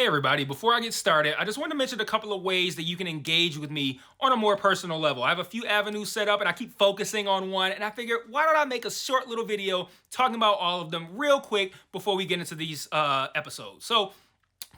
Hey everybody, before I get started, I just want to mention a couple of ways that you can engage with me on a more personal level. I have a few avenues set up and I keep focusing on one, and I figured why don't I make a short little video talking about all of them real quick before we get into these episodes. So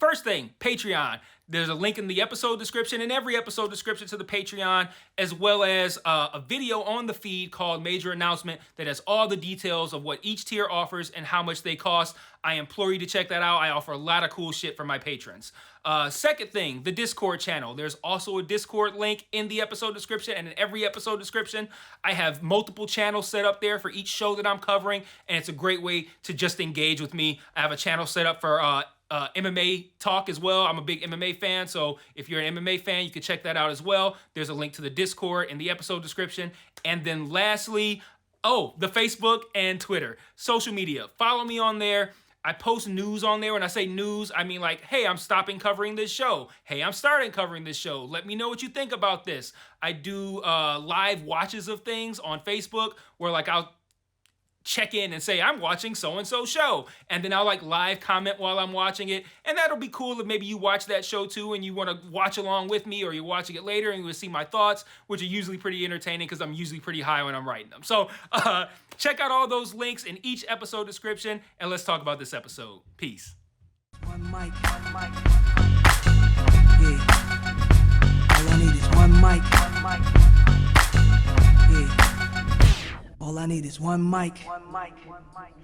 first thing, Patreon. There's a link in the episode description, in every episode description to the Patreon, as well as a video on the feed called Major Announcement that has all the details of what each tier offers and how much they cost. I implore you to check that out. I offer a lot of cool shit for my patrons. Second thing, the Discord channel. There's also a Discord link in the episode description and in every episode description. I have multiple channels set up there for each show that I'm covering, and it's a great way to just engage with me. I have a channel set up for MMA talk as well. I'm a big MMA fan, so if you're an MMA fan, you can check that out as well. There's a link to the Discord in the episode description. And then lastly, the Facebook and Twitter. Social media. Follow me on there. I post news on there. When I say news, I mean like, hey, I'm stopping covering this show. Hey, I'm starting covering this show. Let me know what you think about this. I do live watches of things on Facebook where like I'll check in and say I'm watching so-and-so show, and then I'll like live comment while I'm watching it, and that'll be cool if maybe you watch that show too and you want to watch along with me, or you're watching it later and you will see my thoughts, which are usually pretty entertaining because I'm usually pretty high when I'm writing them. So check out all those links in each episode description, and let's talk about this episode. Peace. One mic, one mic. Yeah. All I need is one mic. One mic. Yeah. All I need is one mic. One mic. One mic.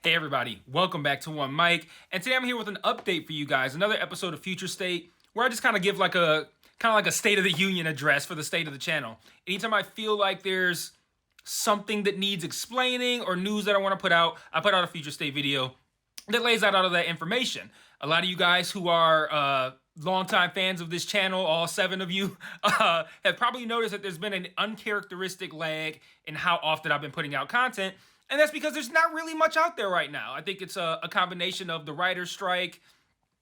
Hey everybody, welcome back to One Mic, and today I'm here with an update for you guys, another episode of Future State, where I just kind of give like a State of the Union address for the state of the channel. Anytime I feel like there's something that needs explaining or news that I want to put out, I put out a Future State video that lays out all of that information. A lot of you guys who are longtime fans of this channel, all 7 of you, have probably noticed that there's been an uncharacteristic lag in how often I've been putting out content, and that's because there's not really much out there right now. I think it's a combination of the writer's strike,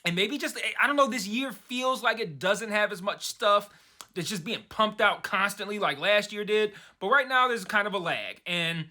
and maybe just, I don't know, this year feels like it doesn't have as much stuff that's just being pumped out constantly like last year did, but right now there's kind of a lag, and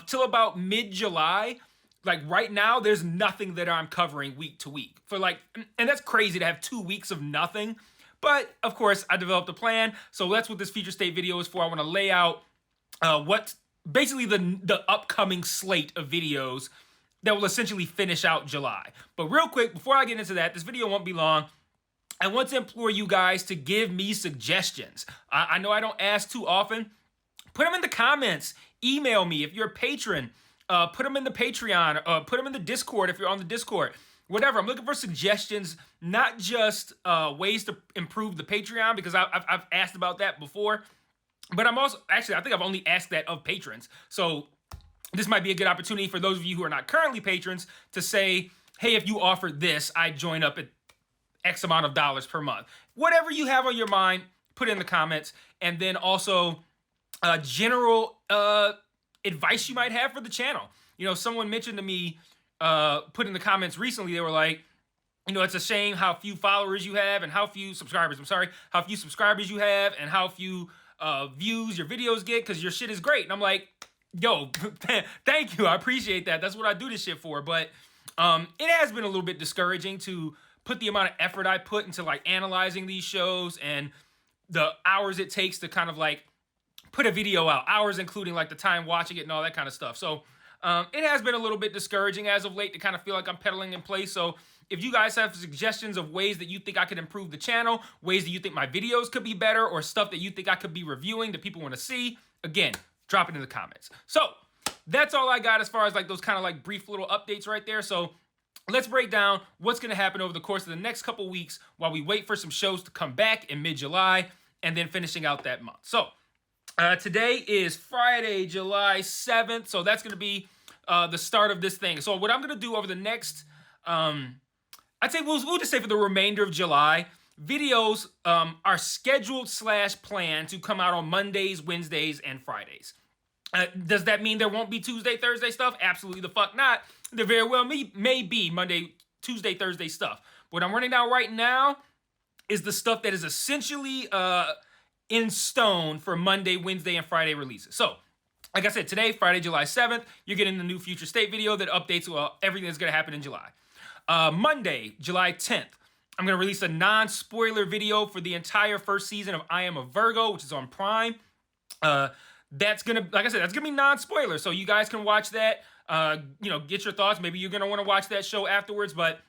till about mid-July, like right now, there's nothing that I'm covering week to week for like, and that's crazy to have 2 weeks of nothing. But of course, I developed a plan. So that's what this Future State video is for. I want to lay out what basically the upcoming slate of videos that will essentially finish out July. But real quick, before I get into that, this video won't be long. I want to implore you guys to give me suggestions. I know I don't ask too often. Put them in the comments. Email me if you're a patron. Put them in the Patreon, put them in the Discord if you're on the Discord, whatever. I'm looking for suggestions, not just ways to improve the Patreon, because I've asked about that before, but I'm also, actually, I think I've only asked that of patrons. So this might be a good opportunity for those of you who are not currently patrons to say, hey, if you offered this, I'd join up at X amount of dollars per month. Whatever you have on your mind, put it in the comments. And then also general advice you might have for the channel. You know, someone mentioned to me, put in the comments recently, they were like, you know, it's a shame how few followers you have and how few subscribers, how few subscribers you have and how few views your videos get, because your shit is great. And I'm like, yo, thank you, I appreciate that. That's what I do this shit for. But it has been a little bit discouraging to put the amount of effort I put into like analyzing these shows and the hours it takes to kind of like put a video out, hours including like the time watching it and all that kind of stuff. So it has been a little bit discouraging as of late to kind of feel like I'm pedaling in place. So if you guys have suggestions of ways that you think I could improve the channel, ways that you think my videos could be better, or stuff that you think I could be reviewing that people want to see, again, drop it in the comments. So that's all I got as far as like those kind of like brief little updates right there. So let's break down what's going to happen over the course of the next couple weeks while we wait for some shows to come back in mid-July and then finishing out that month. So today is Friday, July 7th, so that's going to be the start of this thing. So what I'm going to do over the next, I'd say we'll just say for the remainder of July, videos are scheduled / planned to come out on Mondays, Wednesdays, and Fridays. Does that mean there won't be Tuesday, Thursday stuff? Absolutely the fuck not. There very well may be Monday, Tuesday, Thursday stuff. What I'm running down right now is the stuff that is essentially in stone for Monday, Wednesday, and Friday releases. So, like I said, today, Friday, July 7th, you're getting the new Future State video that updates everything that's going to happen in July. Monday, July 10th, I'm going to release a non-spoiler video for the entire first season of I Am a Virgo, which is on Prime. That's going to, like I said, that's going to be non-spoiler. So you guys can watch that, get your thoughts. Maybe you're going to want to watch that show afterwards. But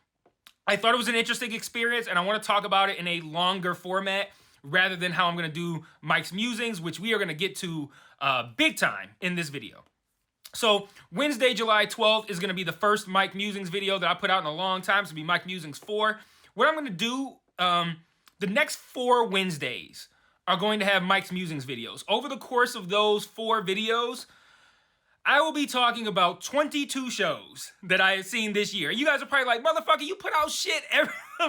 I thought it was an interesting experience, and I want to talk about it in a longer format rather than how I'm going to do Mike's Musings, which we are going to get to big time in this video. So Wednesday, July 12th is going to be the first Mike Musings video that I put out in a long time. It's going to be Mike Musings 4. What I'm going to do, the next 4 Wednesdays are going to have Mike's Musings videos. Over the course of those 4 videos, I will be talking about 22 shows that I have seen this year. You guys are probably like, motherfucker, you put out shit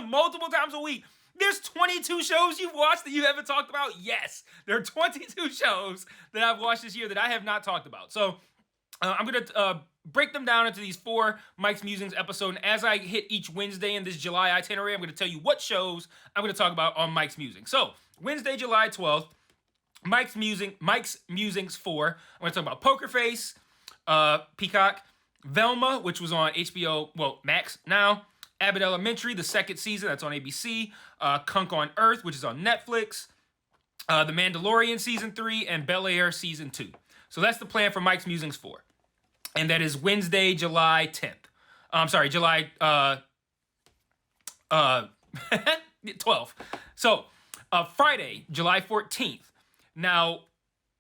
multiple times a week. There's 22 shows you've watched that you haven't talked about? Yes, there are 22 shows that I've watched this year that I have not talked about. So I'm going to break them down into these 4 Mike's Musings episodes. And as I hit each Wednesday in this July itinerary, I'm going to tell you what shows I'm going to talk about on Mike's Musings. So Wednesday, July 12th, Mike's Musings 4. I'm going to talk about Poker Face, Peacock, Velma, which was on HBO, Max now, Abbott Elementary, the 2nd season, that's on ABC, Kunk on Earth, which is on Netflix, The Mandalorian Season 3, and Bel Air Season 2. So that's the plan for Mike's Musings 4. And that is Wednesday, July 10th. I'm sorry, July 12th. So Friday, July 14th. Now,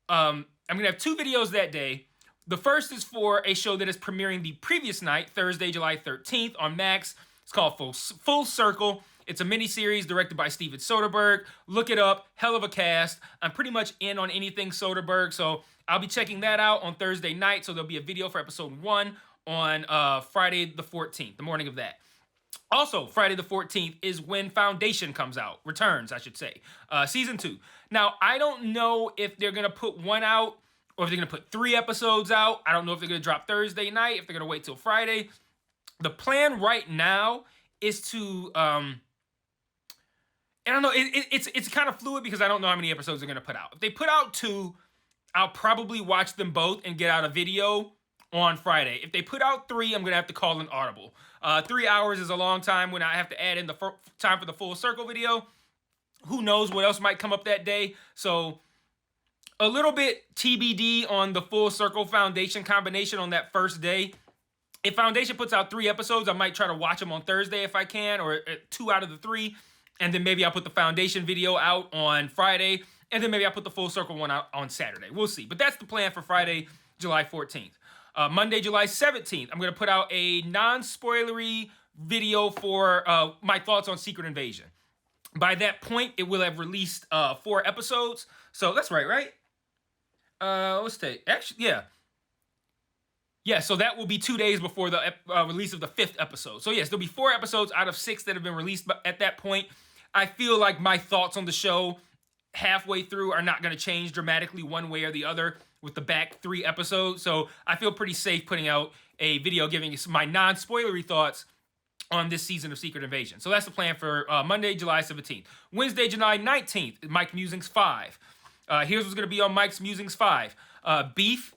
I'm going to have 2 videos that day. The first is for a show that is premiering the previous night, Thursday, July 13th on Max. It's called Full Circle. It's a miniseries directed by Steven Soderbergh. Look it up. Hell of a cast. I'm pretty much in on anything Soderbergh, so I'll be checking that out on Thursday night. So there'll be a video for episode 1 on Friday the 14th, the morning of that. Also, Friday the 14th is when Foundation comes out. Returns, I should say. Season 2. Now, I don't know if they're going to put 1 out or if they're going to put 3 episodes out. I don't know if they're going to drop Thursday night, if they're going to wait till Friday. The plan right now is to... I don't know, it's kind of fluid because I don't know how many episodes they're going to put out. If they put out 2, I'll probably watch them both and get out a video on Friday. If they put out 3, I'm going to have to call an audible. 3 hours is a long time when I have to add in the time for the Full Circle video. Who knows what else might come up that day. So a little bit TBD on the Full Circle Foundation combination on that first day. If Foundation puts out 3 episodes, I might try to watch them on Thursday if I can, or 2 out of the 3. And then maybe I'll put the Foundation video out on Friday. And then maybe I'll put the Full Circle one out on Saturday. We'll see. But that's the plan for Friday, July 14th. Monday, July 17th, I'm going to put out a non-spoilery video for my thoughts on Secret Invasion. By that point, it will have released 4 episodes. So that's right? Let's take... Actually, yeah. Yeah, so that will be 2 days before the release of the 5th episode. So yes, there'll be 4 episodes out of 6 that have been released at that point. I feel like my thoughts on the show halfway through are not going to change dramatically one way or the other with the back 3 episodes. So I feel pretty safe putting out a video giving you my non-spoilery thoughts on this season of Secret Invasion. So that's the plan for Monday, July 17th. Wednesday, July 19th, Mike Musings 5. Here's what's going to be on Mike's Musings 5. Beef,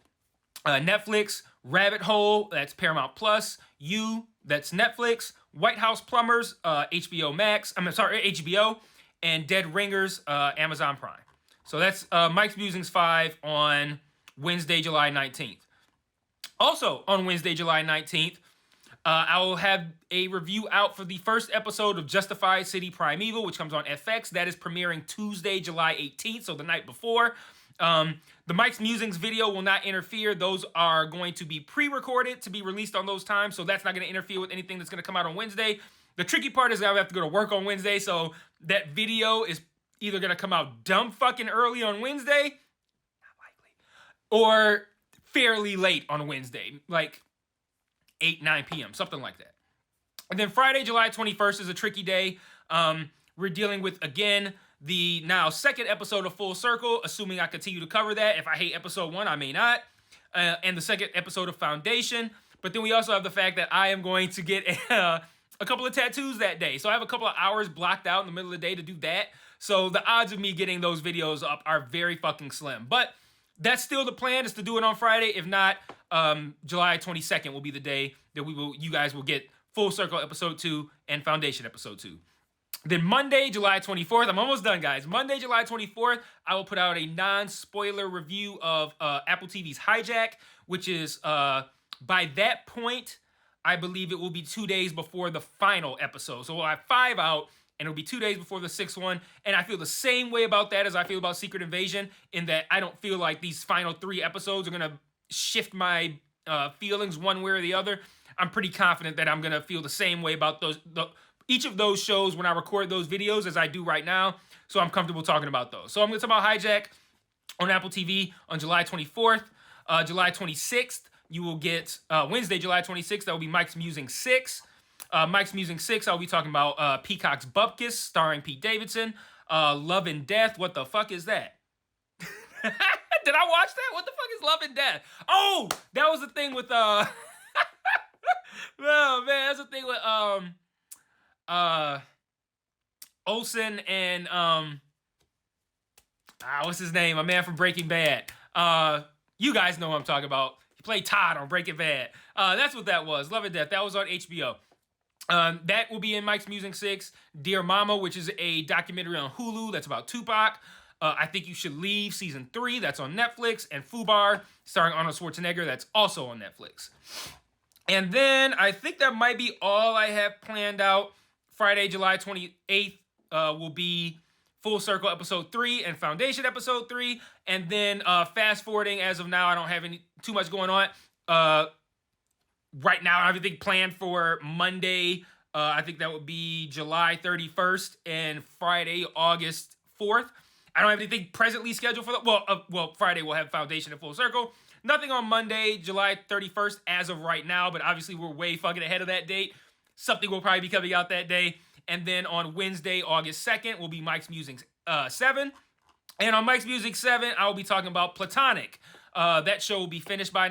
Netflix, Rabbit Hole, that's Paramount Plus, You, that's Netflix, White House Plumbers, HBO, and Dead Ringers, Amazon Prime. So that's Mike's Musings 5 on Wednesday, July 19th. Also on Wednesday, July 19th, I will have a review out for the first episode of Justified City Primeval, which comes on FX. That is premiering Tuesday, July 18th, so the night before. The Mike's Musings video will not interfere. Those are going to be pre-recorded to be released on those times, so that's not going to interfere with anything that's going to come out on Wednesday. The tricky part is that I have to go to work on Wednesday, so that video is either going to come out dumb fucking early on Wednesday, not likely, or fairly late on Wednesday, like 8, 9 p.m., something like that. And then Friday, July 21st is a tricky day. We're dealing with, again, the now 2nd episode of Full Circle, assuming I continue to cover that. If I hate episode 1, I may not. And the 2nd episode of Foundation. But then we also have the fact that I am going to get a couple of tattoos that day. So I have a couple of hours blocked out in the middle of the day to do that. So the odds of me getting those videos up are very fucking slim. But that's still the plan, is to do it on Friday. If not, July 22nd will be the day that you guys will get Full Circle episode 2, and Foundation episode 2. Then Monday, July 24th, I'm almost done, guys. Monday, July 24th, I will put out a non-spoiler review of Apple TV's Hijack, which is, by that point, I believe it will be 2 days before the final episode. So we'll have 5 out, and it'll be 2 days before the 6th one. And I feel the same way about that as I feel about Secret Invasion, in that I don't feel like these final 3 episodes are going to shift my feelings one way or the other. I'm pretty confident that I'm going to feel the same way about each of those shows when I record those videos as I do right now. So I'm comfortable talking about those. So I'm going to talk about Hijack on Apple TV on July 24th. July 26th, you will get Wednesday, July 26th. That will be Mike's Musing 6. Mike's Musing 6, I'll be talking about Peacock's Bupkis, starring Pete Davidson. Love and Death. What the fuck is that? Did I watch that? What the fuck is Love and Death? Oh, that was the thing with oh man, that's the thing with Olsen and what's his name? A man from Breaking Bad. You guys know what I'm talking about. He played Todd on Breaking Bad. That's what that was. Love and Death. That was on HBO. That will be in Mike's Musing 6. Dear Mama, which is a documentary on Hulu that's about Tupac. I Think You Should Leave, season 3, that's on Netflix. And Fubar, starring Arnold Schwarzenegger, that's also on Netflix. And then I think that might be all I have planned out. Friday, July 28th will be Full Circle episode 3 and Foundation episode 3. And then fast forwarding, as of now, I don't have too much going on. Right now, I have everything planned for Monday. I think that would be July 31st and Friday, August 4th. I don't have anything presently scheduled for that. Well, Friday we'll have Foundation and Full Circle. Nothing on Monday, July 31st as of right now, but obviously we're way fucking ahead of that date. Something will probably be coming out that day. And then on Wednesday, August 2nd, will be Mike's Musing 7. And on Mike's Musing 7, I will be talking about Platonic. That show will be finished by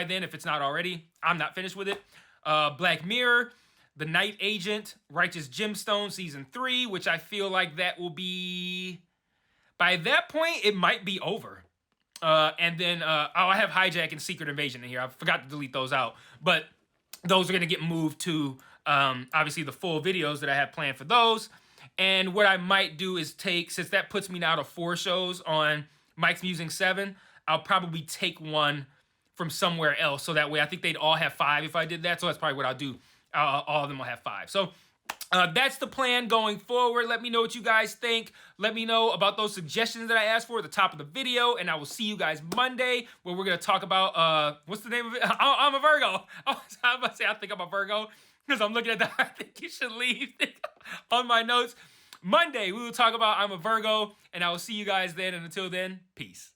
then, if it's not already. I'm not finished with it. Black Mirror, The Night Agent, Righteous Gemstone, Season 3, which I feel like that will be... By that point, it might be over. And then I have Hijack and Secret Invasion in here. I forgot to delete those out. But those are going to get moved to, obviously, the full videos that I have planned for those. And what I might do is since that puts me now to 4 shows on Mike's Musing 7, I'll probably take one from somewhere else. So that way, I think they'd all have 5 if I did that. So that's probably what I'll do. All of them will have 5. So that's the plan going forward. Let me know what you guys think. Let me know about those suggestions that I asked for at the top of the video. And I will see you guys Monday, where we're going to talk about, what's the name of it? I'm a Virgo. I was about to say, I think I'm a Virgo, because I'm looking at the I Think You Should Leave on my notes. Monday, we will talk about I'm a Virgo, and I will see you guys then. And until then, peace.